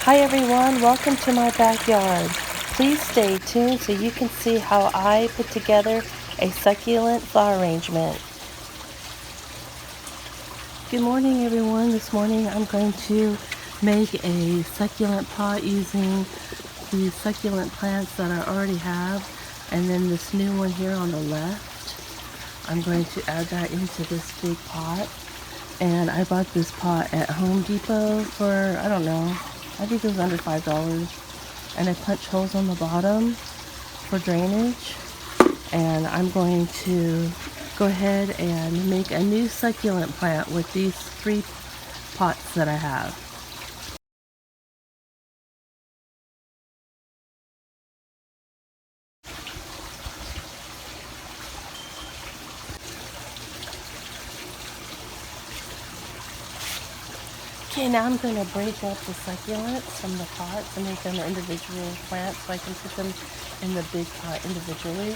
Hi everyone, welcome to my backyard. Please stay tuned so you can see how I put together a succulent flower arrangement. Good morning everyone. This morning I'm going to make a succulent pot using the succulent plants that I already have, and then this new one here on the left. I'm going to add that into this big pot. And I bought this pot at Home Depot for, I don't know, I think it was under $5. And I punched holes on the bottom for drainage. And I'm going to go ahead and make a new succulent plant with these 3 pots that I have. Okay, now I'm going to break up the succulents from the pots and make them individual plants so I can put them in the big pot individually.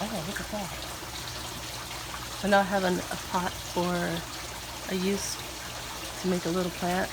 Oh, look at that. So now I have a pot for a use to make a little plant.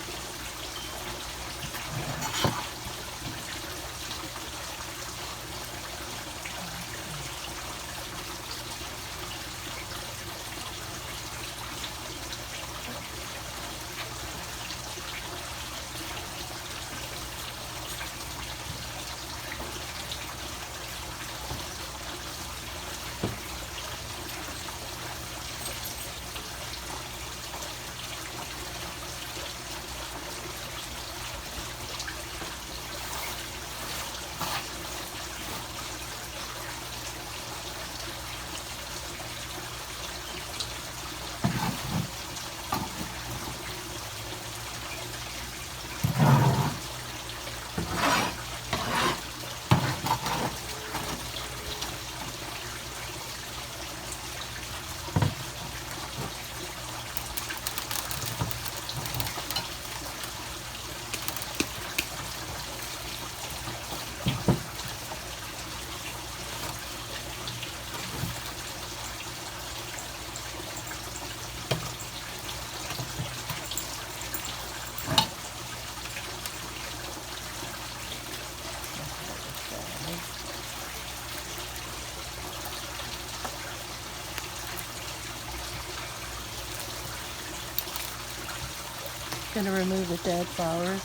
Going to remove the dead flowers.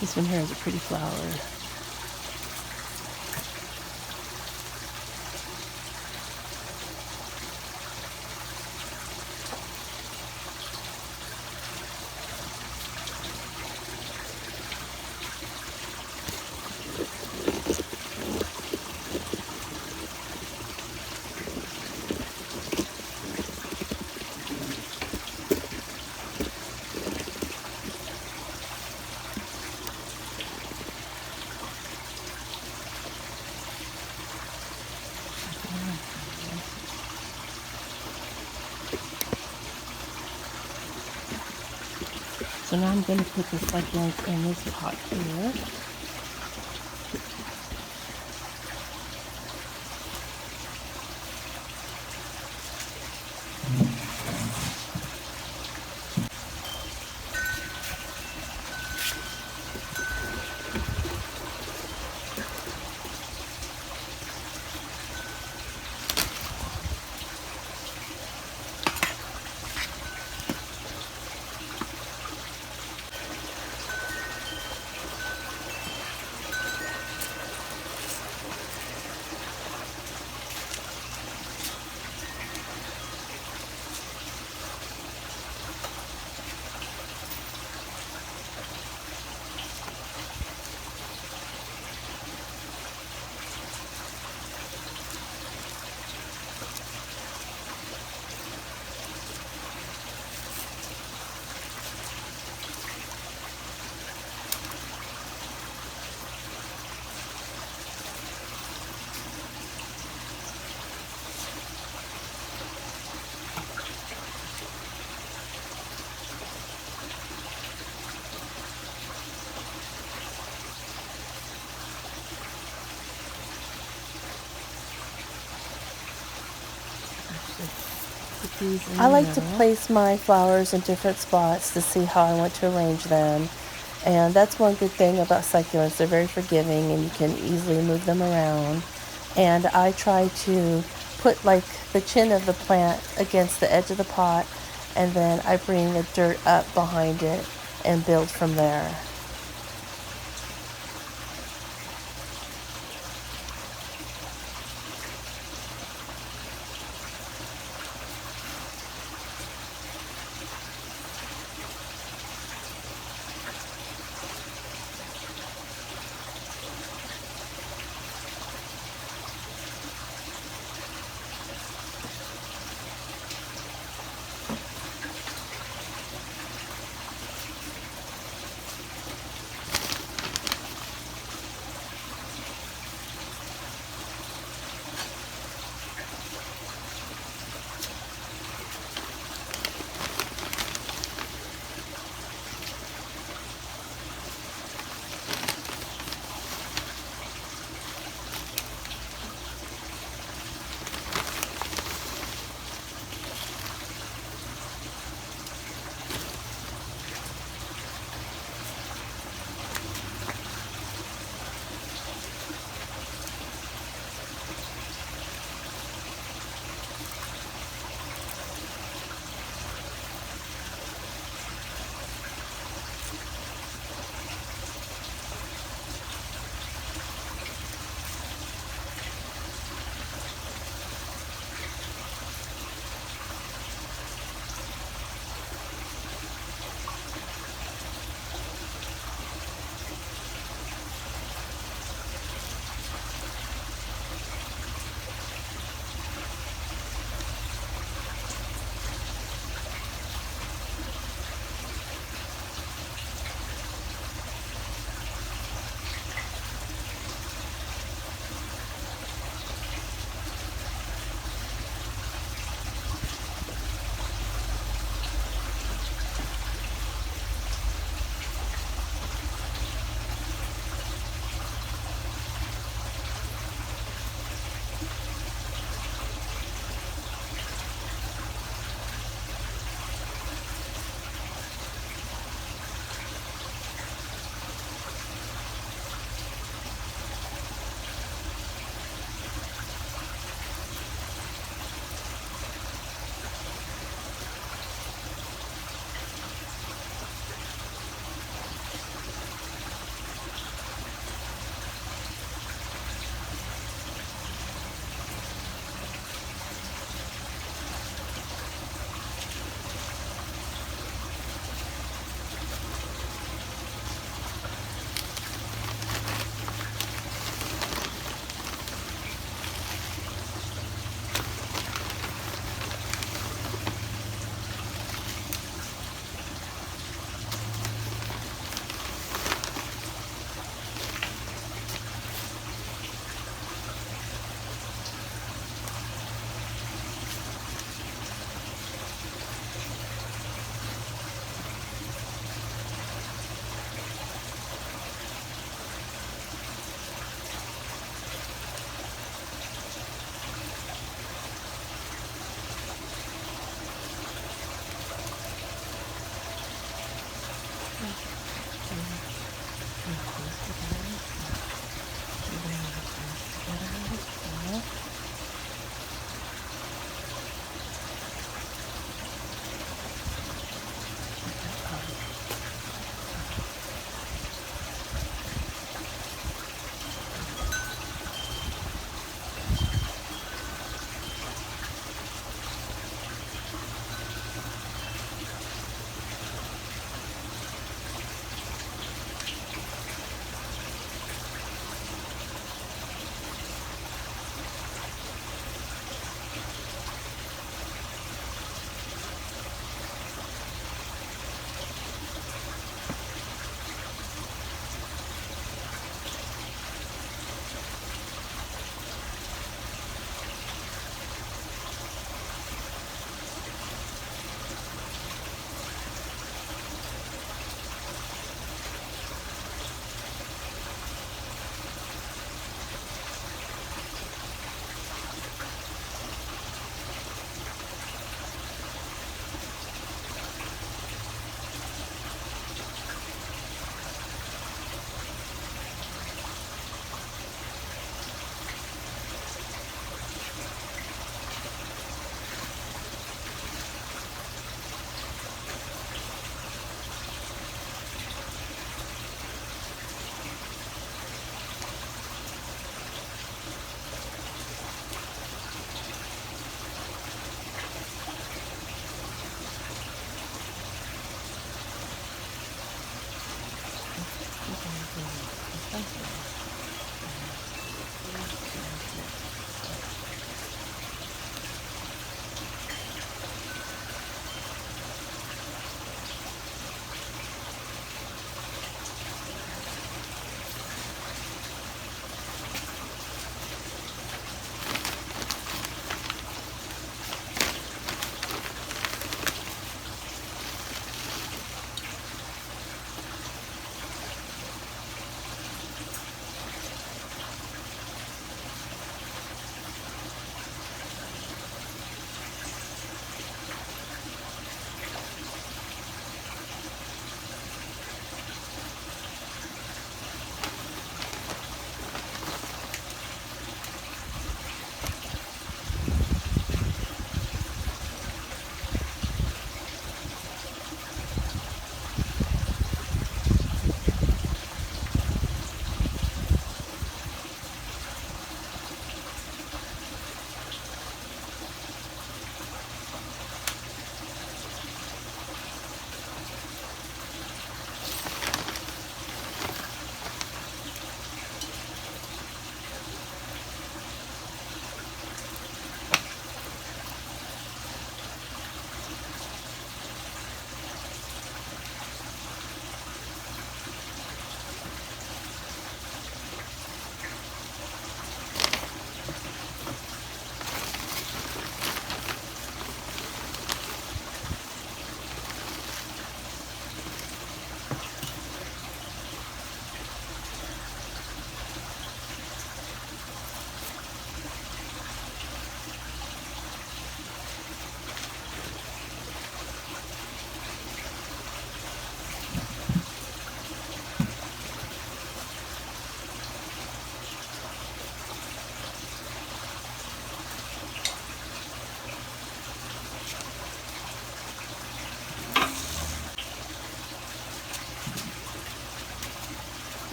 This one here is a pretty flower. So now I'm going to put the succulents in this pot here. Put these in I the like to middle. place my flowers in different spots to see how I want to arrange them. And that's one good thing about succulents. They're very forgiving and you can easily move them around. And I try to put like the chin of the plant against the edge of the pot, and then I bring the dirt up behind it and build from there.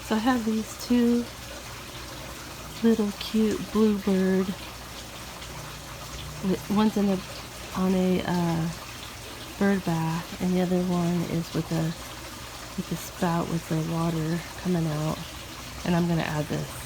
So I have these two little cute bluebird. One's on a bird bath, and the other one is with a spout with the water coming out. And I'm gonna add this.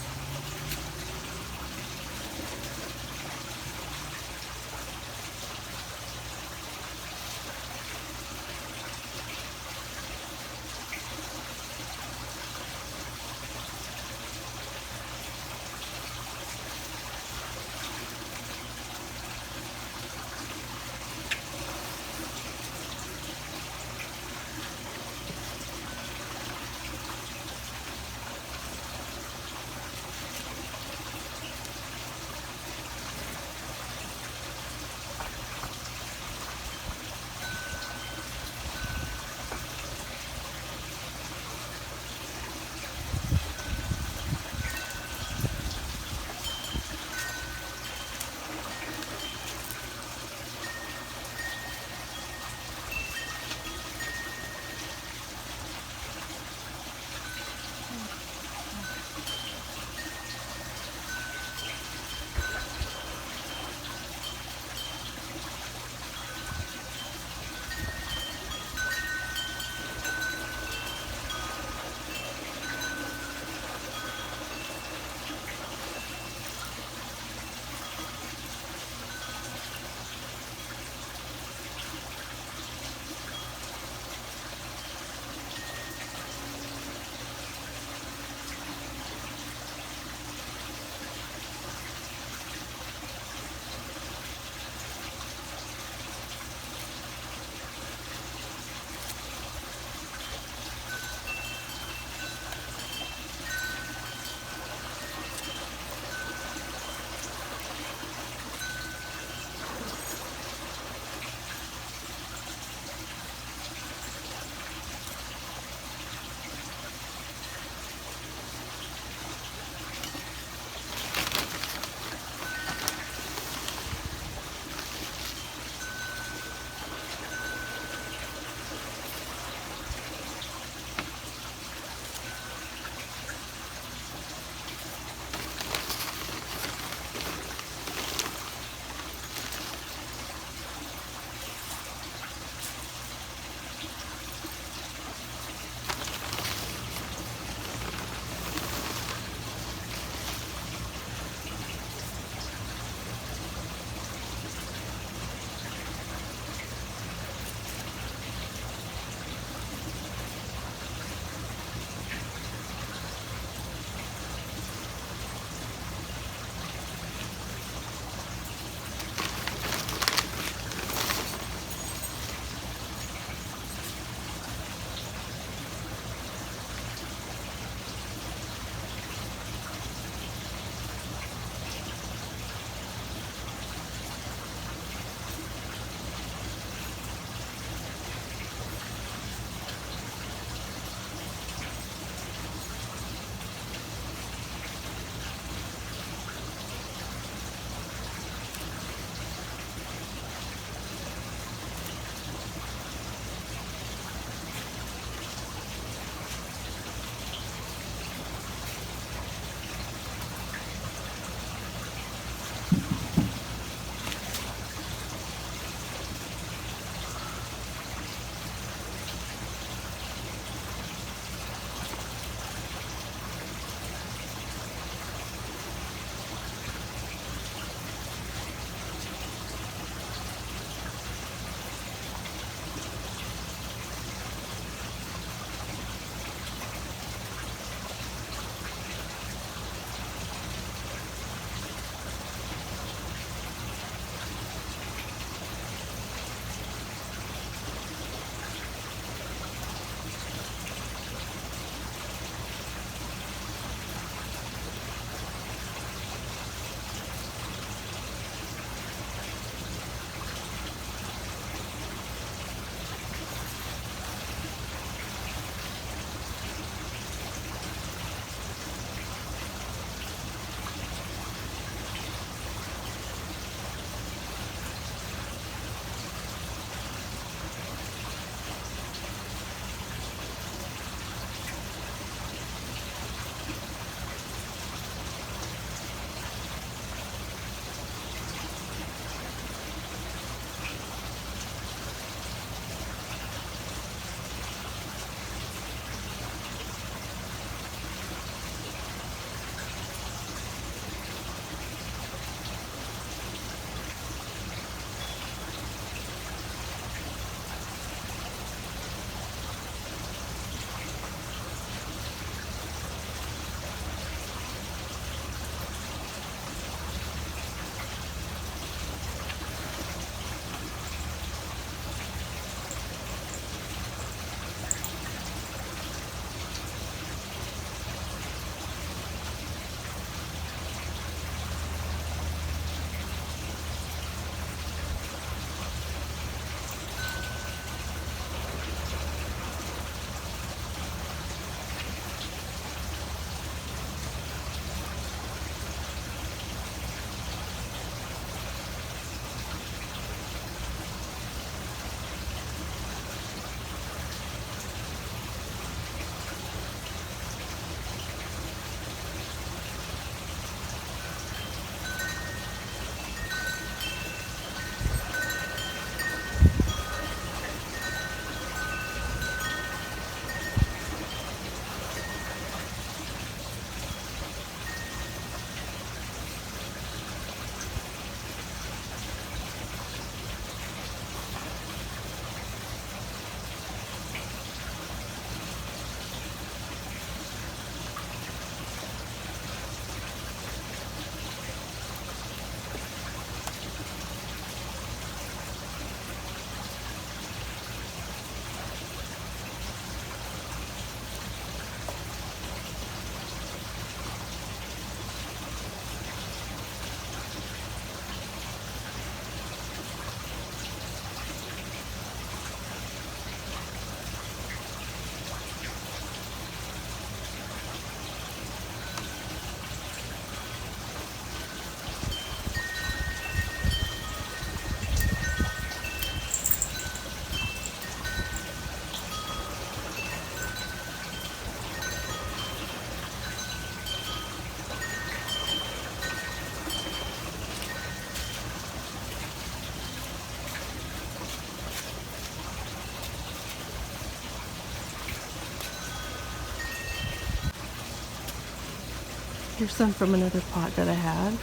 Here's some from another pot that I had.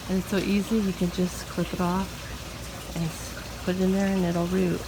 And it's so easy, you can just clip it off and put it in there and it'll root.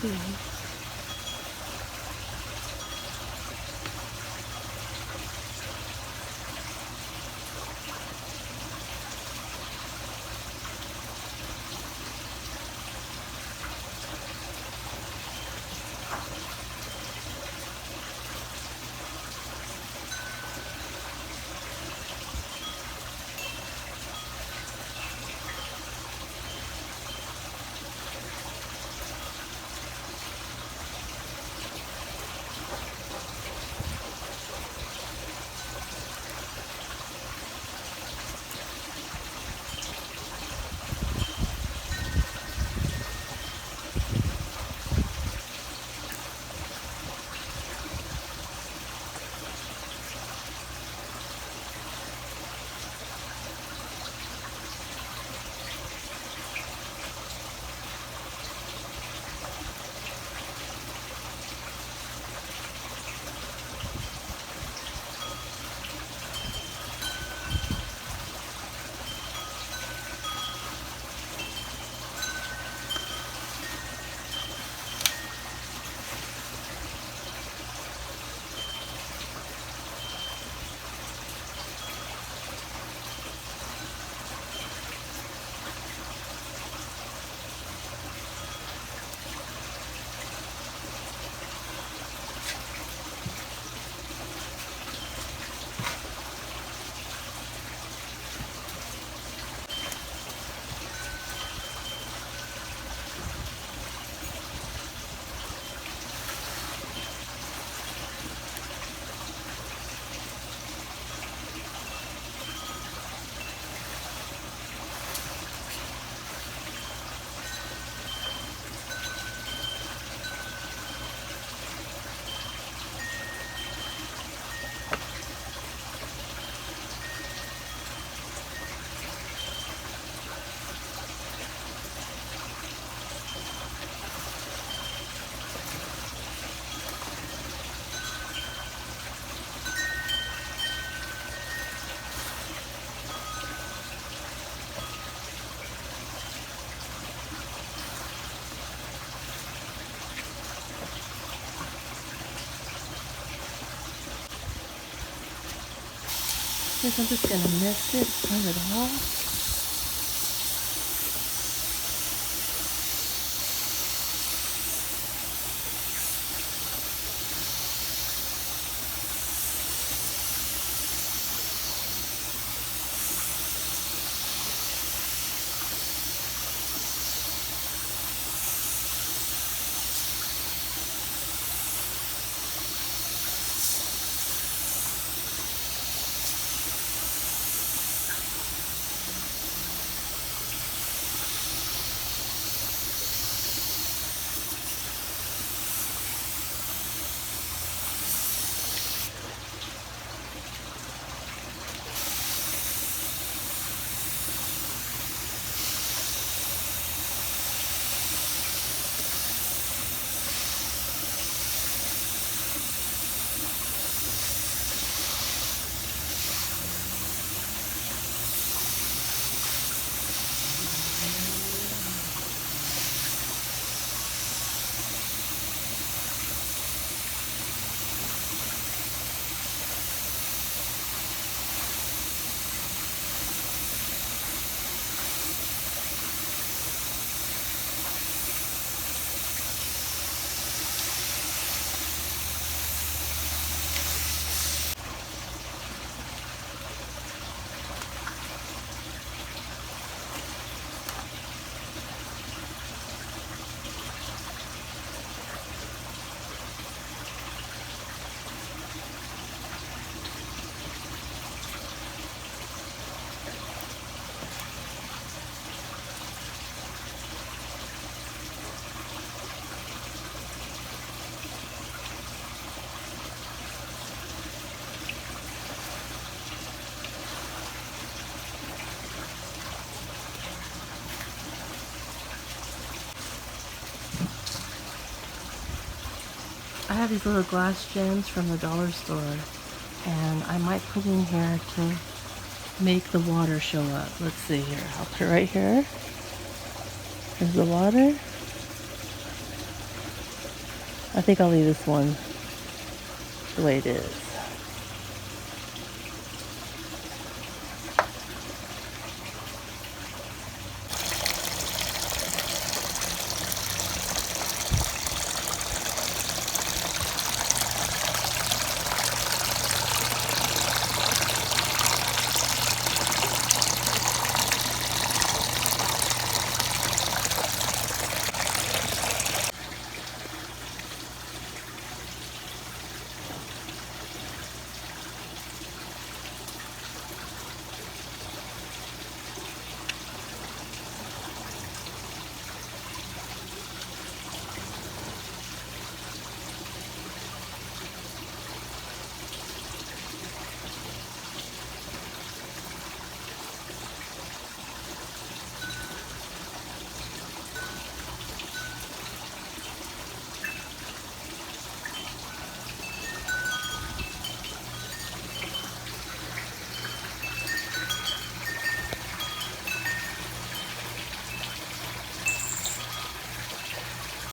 see. Guess I'm just gonna mix it, turn it off. I have these little glass gems from the dollar store, and I might put in here to make the water show up. Let's see here. I'll put it right here. Here's the water. I think I'll leave this one the way it is.